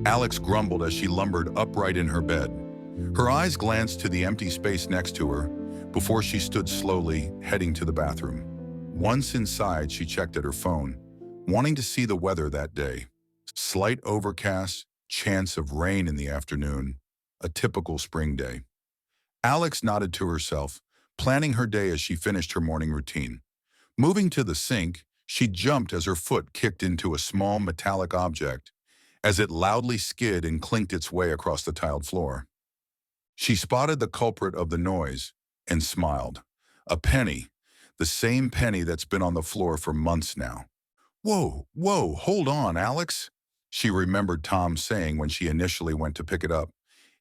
Alex grumbled as she lumbered upright in her bed. Her eyes glanced to the empty space next to her before she stood slowly, heading to the bathroom. Once inside, she checked at her phone, wanting to see the weather that day. Slight overcast, chance of rain in the afternoon, a typical spring day. Alex nodded to herself, planning her day as she finished her morning routine. Moving to the sink, she jumped as her foot kicked into a small metallic object as it loudly skid and clinked its way across the tiled floor. She spotted the culprit of the noise and smiled. A penny, the same penny that's been on the floor for months now. Whoa, hold on, Alex, she remembered Tom saying when she initially went to pick it up.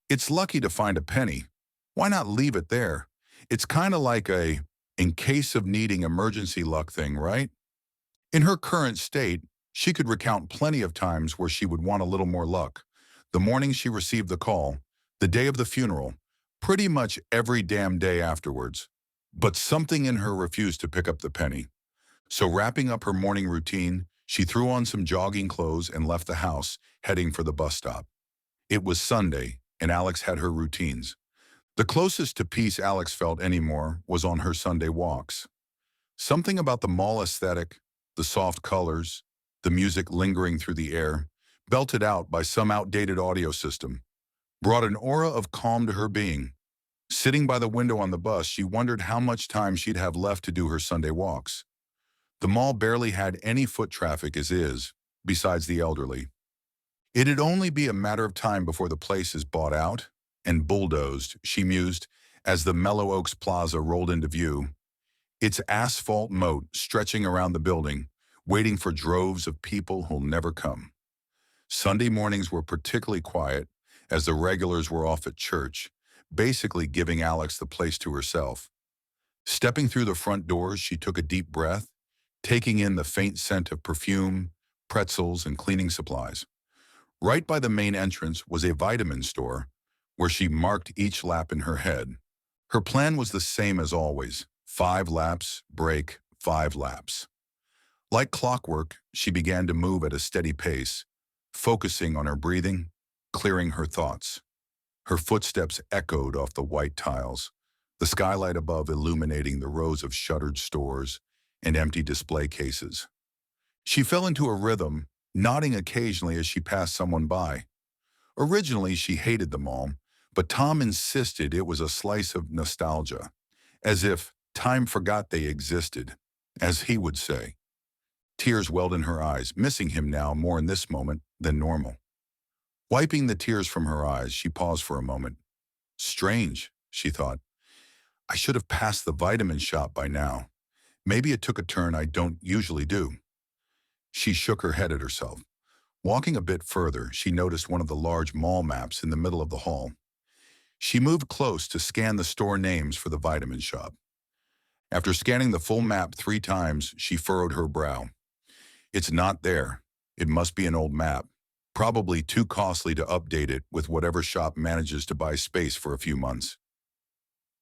It's lucky to find a penny. Why not leave it there? It's kind of like a in case of needing emergency luck thing, right? In her current state, she could recount plenty of times where she would want a little more luck. The morning she received the call, the day of the funeral, pretty much every damn day afterwards. But something in her refused to pick up the penny. So wrapping up her morning routine, she threw on some jogging clothes and left the house, heading for the bus stop. It was Sunday, and Alex had her routines. The closest to peace Alex felt anymore was on her Sunday walks. Something about the mall aesthetic, the soft colors, the music lingering through the air, belted out by some outdated audio system, brought an aura of calm to her being. Sitting by the window on the bus, she wondered how much time she'd have left to do her Sunday walks. The mall barely had any foot traffic as is, besides the elderly. It'd only be a matter of time before the place is bought out and bulldozed, she mused, as the Mellow Oaks Plaza rolled into view, its asphalt moat stretching around the building, waiting for droves of people who'll never come. Sunday mornings were particularly quiet, as the regulars were off at church, basically giving Alex the place to herself. Stepping through the front doors, she took a deep breath, taking in the faint scent of perfume, pretzels, and cleaning supplies. Right by the main entrance was a vitamin store, where she marked each lap in her head. Her plan was the same as always: 5 laps, break, 5 laps. Like clockwork, she began to move at a steady pace, focusing on her breathing, clearing her thoughts. Her footsteps echoed off the white tiles, the skylight above illuminating the rows of shuttered stores and empty display cases. She fell into a rhythm, nodding occasionally as she passed someone by. Originally, she hated the mall, but Tom insisted it was a slice of nostalgia, as if time forgot they existed, as he would say. Tears welled in her eyes, missing him now more in this moment than normal. Wiping the tears from her eyes, she paused for a moment. Strange, she thought. I should have passed the vitamin shop by now. Maybe it took a turn I don't usually do. She shook her head at herself. Walking a bit further, she noticed one of the large mall maps in the middle of the hall. She moved close to scan the store names for the vitamin shop. After scanning the full map 3 times, she furrowed her brow. It's not there. It must be an old map. Probably too costly to update it with whatever shop manages to buy space for a few months.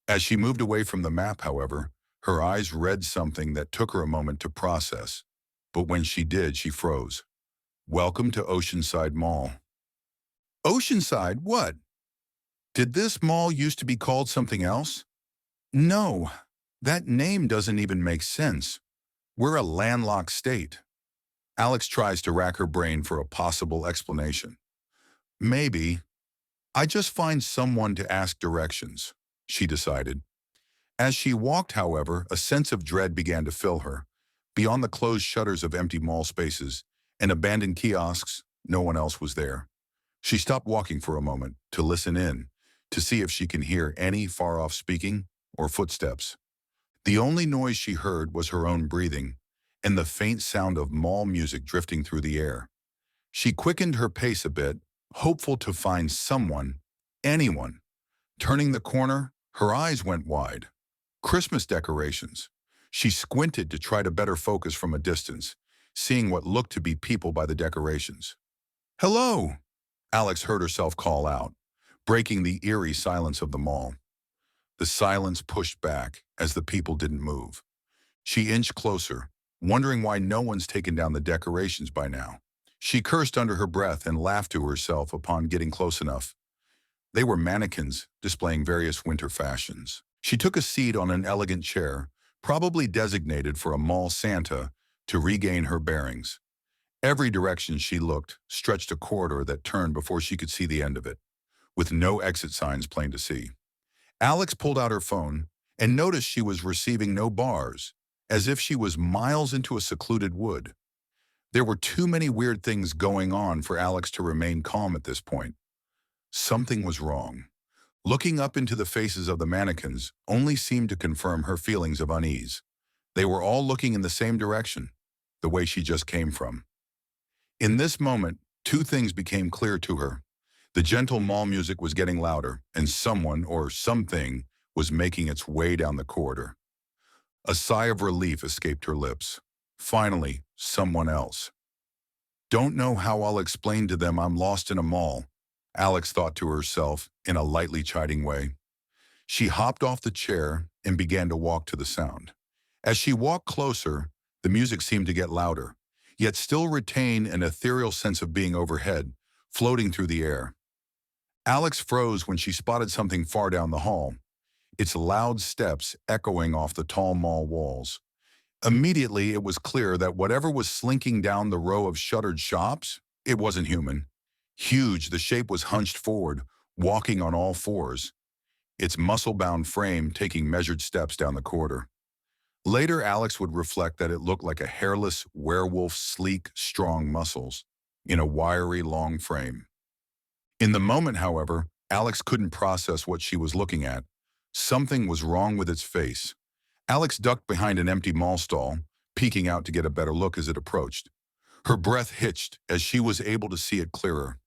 As she moved away from the map, however, her eyes read something that took her a moment to process. But when she did, she froze. Welcome to Oceanside Mall. Oceanside? What? Did this mall used to be called something else? No, that name doesn't even make sense. We're a landlocked state. Alex tries to rack her brain for a possible explanation. Maybe. I just find someone to ask directions, she decided. As she walked, however, a sense of dread began to fill her. Beyond the closed shutters of empty mall spaces and abandoned kiosks, no one else was there. She stopped walking for a moment to listen in, to see if she can hear any far-off speaking or footsteps. The only noise she heard was her own breathing and the faint sound of mall music drifting through the air. She quickened her pace a bit, hopeful to find someone, anyone. Turning the corner, her eyes went wide. Christmas decorations. She squinted to try to better focus from a distance, seeing what looked to be people by the decorations. Hello, Alex heard herself call out, breaking the eerie silence of the mall. The silence pushed back as the people didn't move. She inched closer, wondering why no one's taken down the decorations by now. She cursed under her breath and laughed to herself upon getting close enough. They were mannequins displaying various winter fashions. She took a seat on an elegant chair, probably designated for a mall Santa, to regain her bearings. Every direction she looked stretched a corridor that turned before she could see the end of it, with no exit signs plain to see. Alex pulled out her phone and noticed she was receiving no bars, as if she was miles into a secluded wood. There were too many weird things going on for Alex to remain calm at this point. Something was wrong. Looking up into the faces of the mannequins only seemed to confirm her feelings of unease. They were all looking in the same direction, the way she just came from. In this moment, two things became clear to her. The gentle mall music was getting louder, and someone or something was making its way down the corridor. A sigh of relief escaped her lips. Finally, someone else. Don't know how I'll explain to them I'm lost in a mall, Alex thought to herself in a lightly chiding way. She hopped off the chair and began to walk to the sound. As she walked closer, the music seemed to get louder, yet still retain an ethereal sense of being overhead, floating through the air. Alex froze when she spotted something far down the hall, its loud steps echoing off the tall mall walls. Immediately, it was clear that whatever was slinking down the row of shuttered shops, it wasn't human. Huge, the shape was hunched forward, walking on all fours, its muscle-bound frame taking measured steps down the corridor. Later, Alex would reflect that it looked like a hairless werewolf's sleek, strong muscles in a wiry, long frame. In the moment, however, Alex couldn't process what she was looking at. Something was wrong with its face. Alex ducked behind an empty mall stall, peeking out to get a better look as it approached. Her breath hitched as she was able to see it clearer.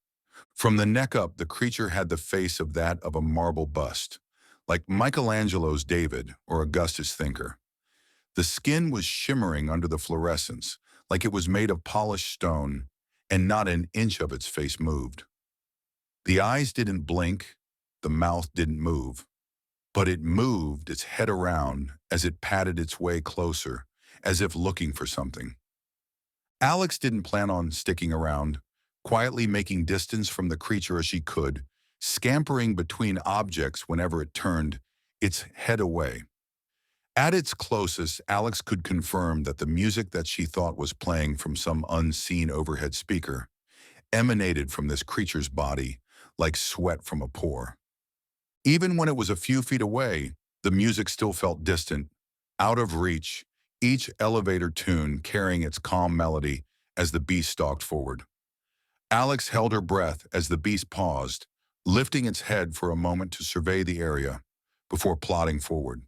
From the neck up, the creature had the face of that of a marble bust, like Michelangelo's David or Augustus Thinker. The skin was shimmering under the fluorescence, like it was made of polished stone, and not an inch of its face moved. The eyes didn't blink, the mouth didn't move, but it moved its head around as it patted its way closer, as if looking for something. Alex didn't plan on sticking around, quietly making distance from the creature as she could, scampering between objects whenever it turned its head away. At its closest, Alex could confirm that the music that she thought was playing from some unseen overhead speaker emanated from this creature's body like sweat from a pore. Even when it was a few feet away, the music still felt distant, out of reach, each elevator tune carrying its calm melody as the beast stalked forward. Alex held her breath as the beast paused, lifting its head for a moment to survey the area before plodding forward.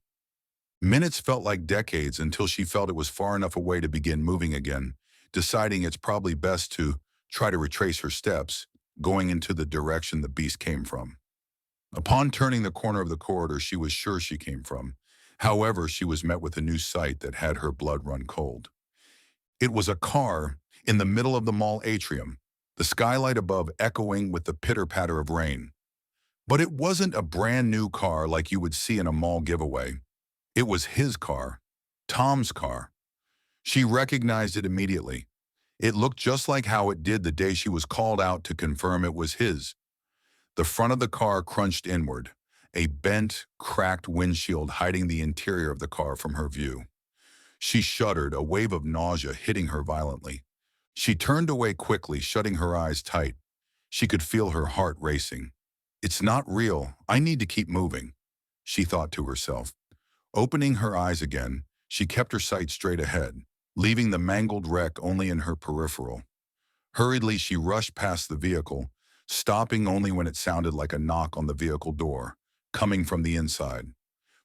Minutes felt like decades until she felt it was far enough away to begin moving again, deciding it's probably best to try to retrace her steps, going into the direction the beast came from. Upon turning the corner of the corridor she was sure she came from. However, she was met with a new sight that had her blood run cold. It was a car in the middle of the mall atrium, the skylight above echoing with the pitter-patter of rain. But it wasn't a brand new car like you would see in a mall giveaway. It was his car, Tom's car. She recognized it immediately. It looked just like how it did the day she was called out to confirm it was his. The front of the car crunched inward, a bent, cracked windshield hiding the interior of the car from her view. She shuddered, a wave of nausea hitting her violently. She turned away quickly, shutting her eyes tight. She could feel her heart racing. It's not real. I need to keep moving, she thought to herself. Opening her eyes again, she kept her sight straight ahead, leaving the mangled wreck only in her peripheral. Hurriedly, she rushed past the vehicle, stopping only when it sounded like a knock on the vehicle door, coming from the inside.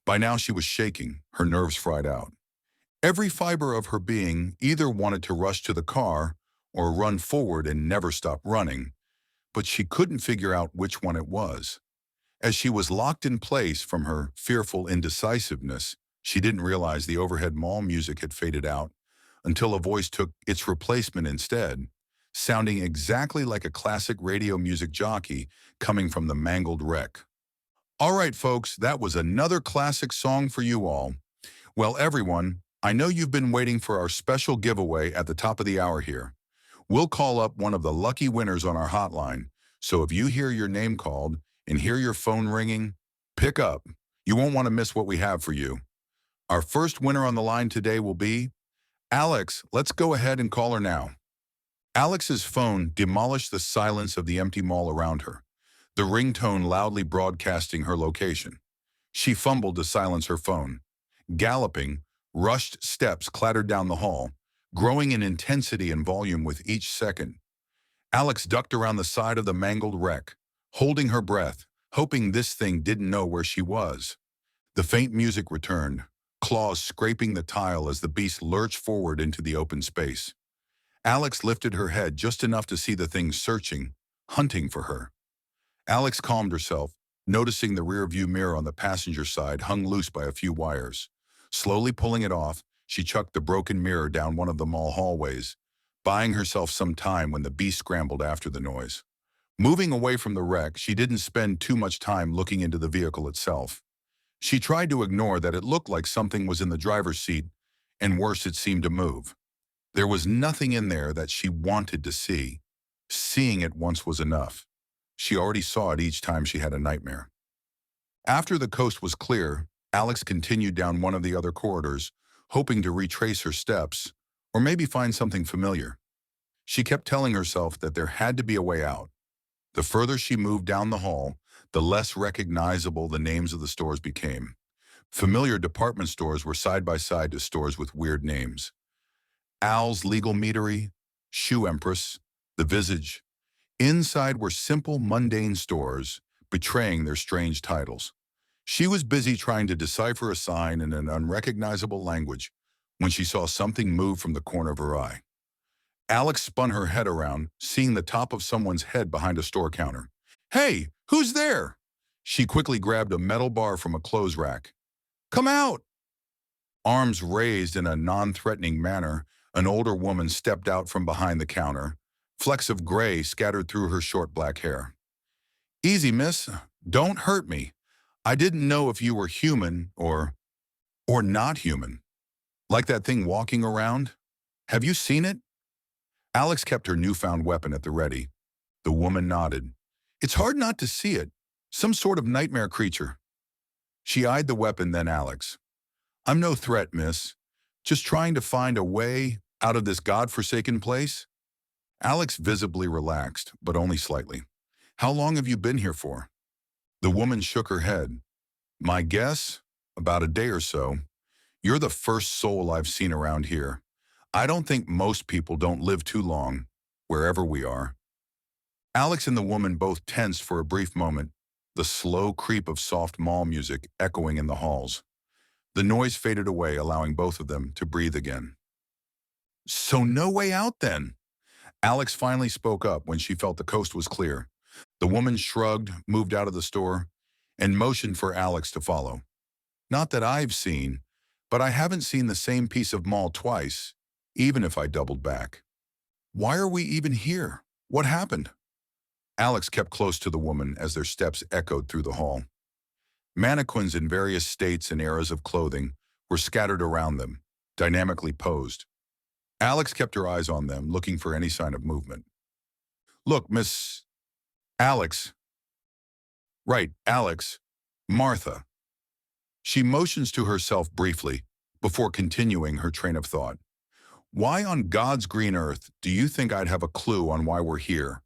By now she was shaking, her nerves fried out. Every fiber of her being either wanted to rush to the car or run forward and never stop running, but she couldn't figure out which one it was. As she was locked in place from her fearful indecisiveness, she didn't realize the overhead mall music had faded out until a voice took its replacement instead, sounding exactly like a classic radio music jockey coming from the mangled wreck. All right, folks, that was another classic song for you all. Well, everyone, I know you've been waiting for our special giveaway at the top of the hour here. We'll call up one of the lucky winners on our hotline. So if you hear your name called and hear your phone ringing, pick up. You won't want to miss what we have for you. Our first winner on the line today will be Alex. Let's go ahead and call her now. Alex's phone demolished the silence of the empty mall around her, the ringtone loudly broadcasting her location. She fumbled to silence her phone. Galloping, rushed steps clattered down the hall, growing in intensity and volume with each second. Alex ducked around the side of the mangled wreck, holding her breath, hoping this thing didn't know where she was. The faint music returned, claws scraping the tile as the beast lurched forward into the open space. Alex lifted her head just enough to see the thing searching, hunting for her. Alex calmed herself, noticing the rear-view mirror on the passenger side hung loose by a few wires. Slowly pulling it off, she chucked the broken mirror down one of the mall hallways, buying herself some time when the beast scrambled after the noise. Moving away from the wreck, she didn't spend too much time looking into the vehicle itself. She tried to ignore that it looked like something was in the driver's seat, and worse, it seemed to move. There was nothing in there that she wanted to see. Seeing it once was enough. She already saw it each time she had a nightmare. After the coast was clear, Alex continued down one of the other corridors, hoping to retrace her steps, or maybe find something familiar. She kept telling herself that there had to be a way out. The further she moved down the hall, the less recognizable the names of the stores became. Familiar department stores were side by side to stores with weird names. Al's Legal Meadery, Shoe Empress, The Visage. Inside were simple, mundane stores, betraying their strange titles. She was busy trying to decipher a sign in an unrecognizable language when she saw something move from the corner of her eye. Alex spun her head around, seeing the top of someone's head behind a store counter. "Hey, who's there?" She quickly grabbed a metal bar from a clothes rack. "Come out!" Arms raised in a non-threatening manner, an older woman stepped out from behind the counter, flecks of gray scattered through her short black hair. "Easy, miss. Don't hurt me. I didn't know if you were human or not human. Like that thing walking around? Have you seen it?" Alex kept her newfound weapon at the ready. The woman nodded. "It's hard not to see it. Some sort of nightmare creature." She eyed the weapon, then Alex. "I'm no threat, miss. Just trying to find a way out of this godforsaken place." Alex visibly relaxed, but only slightly. "How long have you been here for?" The woman shook her head. "My guess? About a day or so. You're the first soul I've seen around here. I don't think most people don't live too long, wherever we are." Alex and the woman both tensed for a brief moment, the slow creep of soft mall music echoing in the halls. The noise faded away, allowing both of them to breathe again. "So no way out then?" Alex finally spoke up when she felt the coast was clear. The woman shrugged, moved out of the store, and motioned for Alex to follow. "Not that I've seen, but I haven't seen the same piece of mall twice, even if I doubled back. Why are we even here? What happened?" Alex kept close to the woman as their steps echoed through the hall. Mannequins in various states and eras of clothing were scattered around them, dynamically posed. Alex kept her eyes on them, looking for any sign of movement. "Look, Miss Alex." "Right, Alex. Martha." She motions to herself briefly before continuing her train of thought. "Why on God's green earth do you think I'd have a clue on why we're here?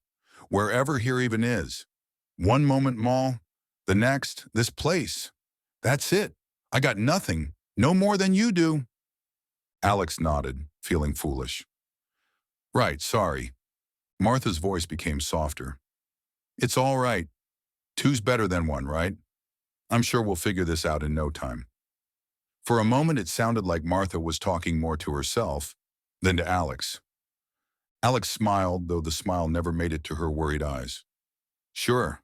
Wherever here even is. One moment mall, the next, this place. That's it. I got nothing, no more than you do." Alex nodded, feeling foolish. "Right, sorry." Martha's voice became softer. "It's all right. Two's better than one, right? I'm sure we'll figure this out in no time." For a moment, it sounded like Martha was talking more to herself than to Alex. Alex smiled, though the smile never made it to her worried eyes. "Sure."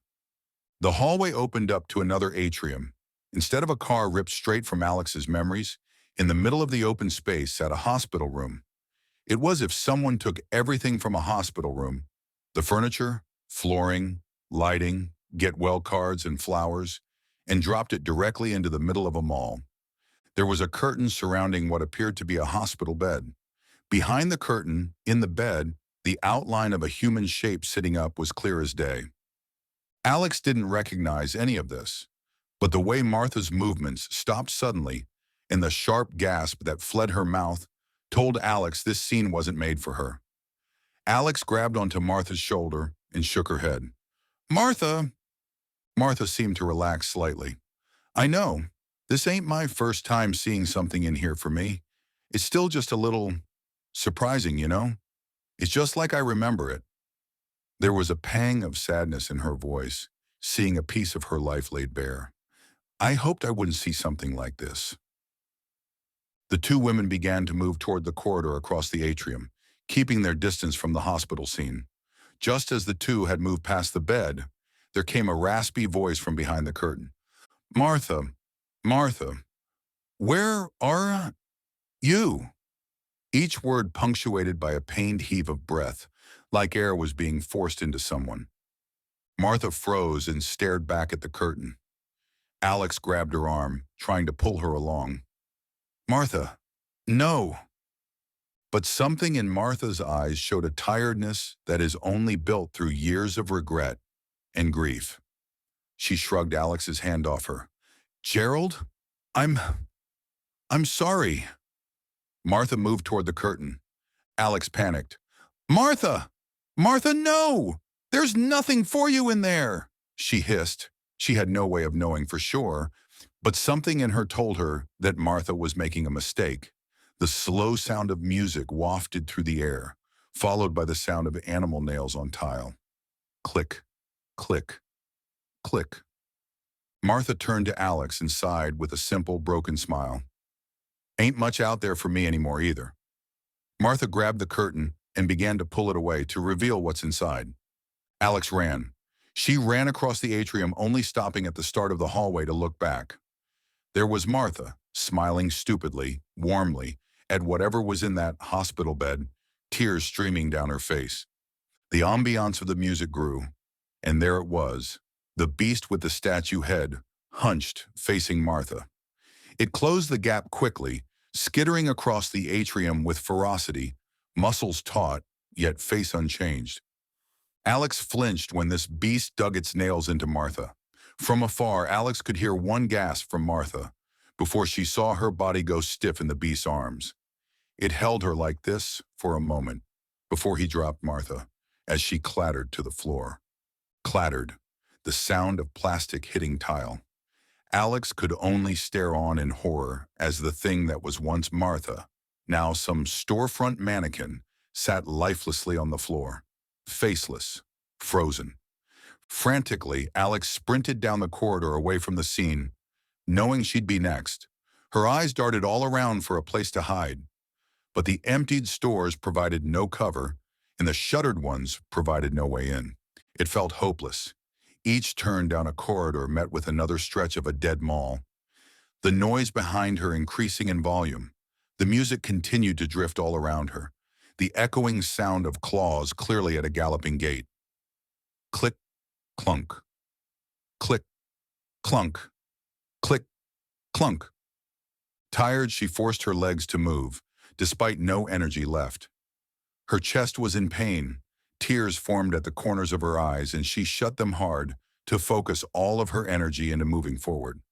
The hallway opened up to another atrium. Instead of a car ripped straight from Alex's memories, in the middle of the open space sat a hospital room. It was as if someone took everything from a hospital room, the furniture, flooring, lighting, get-well cards, and flowers, and dropped it directly into the middle of a mall. There was a curtain surrounding what appeared to be a hospital bed. Behind the curtain, in the bed, The outline of a human shape sitting up was clear as day. Alex didn't recognize any of this, but the way Martha's movements stopped suddenly and the sharp gasp that fled her mouth told Alex this scene wasn't made for her. Alex grabbed onto Martha's shoulder and shook her head. "Martha!" Martha seemed to relax slightly. "I know. This ain't my first time seeing something in here for me. It's still just a little surprising, you know? It's just like I remember it." There was a pang of sadness in her voice, seeing a piece of her life laid bare. "I hoped I wouldn't see something like this." The two women began to move toward the corridor across the atrium, keeping their distance from the hospital scene. Just as the two had moved past the bed, there came a raspy voice from behind the curtain. "Martha, Martha, where are you?" Each word punctuated by a pained heave of breath, like air was being forced into someone. Martha froze and stared back at the curtain. Alex grabbed her arm, trying to pull her along. "Martha, no." But something in Martha's eyes showed a tiredness that is only built through years of regret and grief. She shrugged Alex's hand off her. "Gerald, I'm sorry." Martha moved toward the curtain. Alex panicked. "Martha! Martha, no! There's nothing for you in there!" she hissed. She had no way of knowing for sure, but something in her told her that Martha was making a mistake. The slow sound of music wafted through the air, followed by the sound of animal nails on tile. Click, click, click. Martha turned to Alex and sighed with a simple, broken smile. "Ain't much out there for me anymore either." Martha grabbed the curtain and began to pull it away to reveal what's inside. Alex ran. She ran across the atrium, only stopping at the start of the hallway to look back. There was Martha, smiling stupidly, warmly, at whatever was in that hospital bed, tears streaming down her face. The ambiance of the music grew, and there it was, the beast with the statue head, hunched, facing Martha. It closed the gap quickly, skittering across the atrium with ferocity, muscles taut, yet face unchanged. Alex flinched when this beast dug its nails into Martha. From afar, Alex could hear one gasp from Martha before she saw her body go stiff in the beast's arms. It held her like this for a moment before he dropped Martha as she clattered to the floor. Clattered, the sound of plastic hitting tile. Alex could only stare on in horror as the thing that was once Martha, now some storefront mannequin, sat lifelessly on the floor, faceless, frozen. Frantically, Alex sprinted down the corridor away from the scene, knowing she'd be next. Her eyes darted all around for a place to hide. But the emptied stores provided no cover, and the shuttered ones provided no way in. It felt hopeless. Each turn down a corridor met with another stretch of a dead mall. The noise behind her increasing in volume. The music continued to drift all around her, the echoing sound of claws clearly at a galloping gait. Click, clunk. Click, clunk. Click, clunk. Tired, she forced her legs to move, despite no energy left. Her chest was in pain. Tears formed at the corners of her eyes, and she shut them hard to focus all of her energy into moving forward.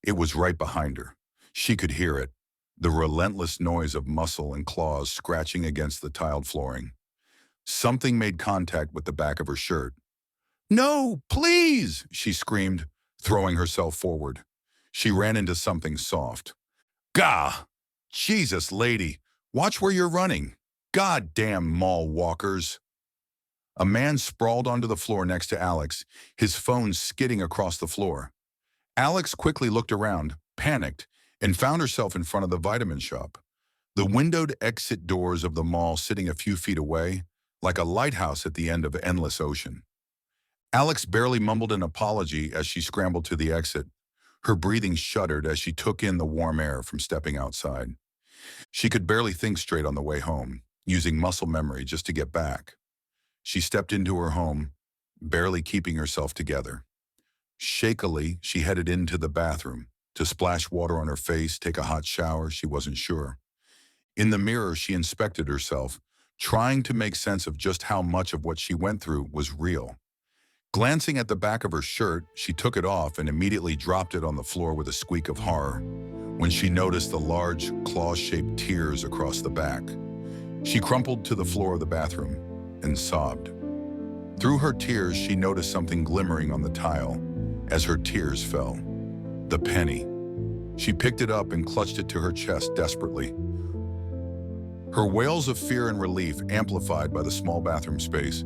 It was right behind her. She could hear it, the relentless noise of muscle and claws scratching against the tiled flooring. Something made contact with the back of her shirt. "No, please!" she screamed, throwing herself forward. She ran into something soft. Gah! Jesus, lady, watch where you're running. Goddamn mall walkers. A man sprawled onto the floor next to Alex, his phone skidding across the floor. Alex quickly looked around, panicked, and found herself in front of the vitamin shop. The windowed exit doors of the mall sitting a few feet away, like a lighthouse at the end of an endless ocean. Alex barely mumbled an apology as she scrambled to the exit. Her breathing shuddered as she took in the warm air from stepping outside. She could barely think straight on the way home, using muscle memory just to get back. She stepped into her home, barely keeping herself together. Shakily, she headed into the bathroom to splash water on her face, take a hot shower. She wasn't sure. In the mirror, she inspected herself, trying to make sense of just how much of what she went through was real. Glancing at the back of her shirt, she took it off and immediately dropped it on the floor with a squeak of horror when she noticed the large, claw-shaped tears across the back. She crumpled to the floor of the bathroom and sobbed. Through her tears, she noticed something glimmering on the tile as her tears fell. The penny. She picked it up and clutched it to her chest desperately. Her wails of fear and relief amplified by the small bathroom space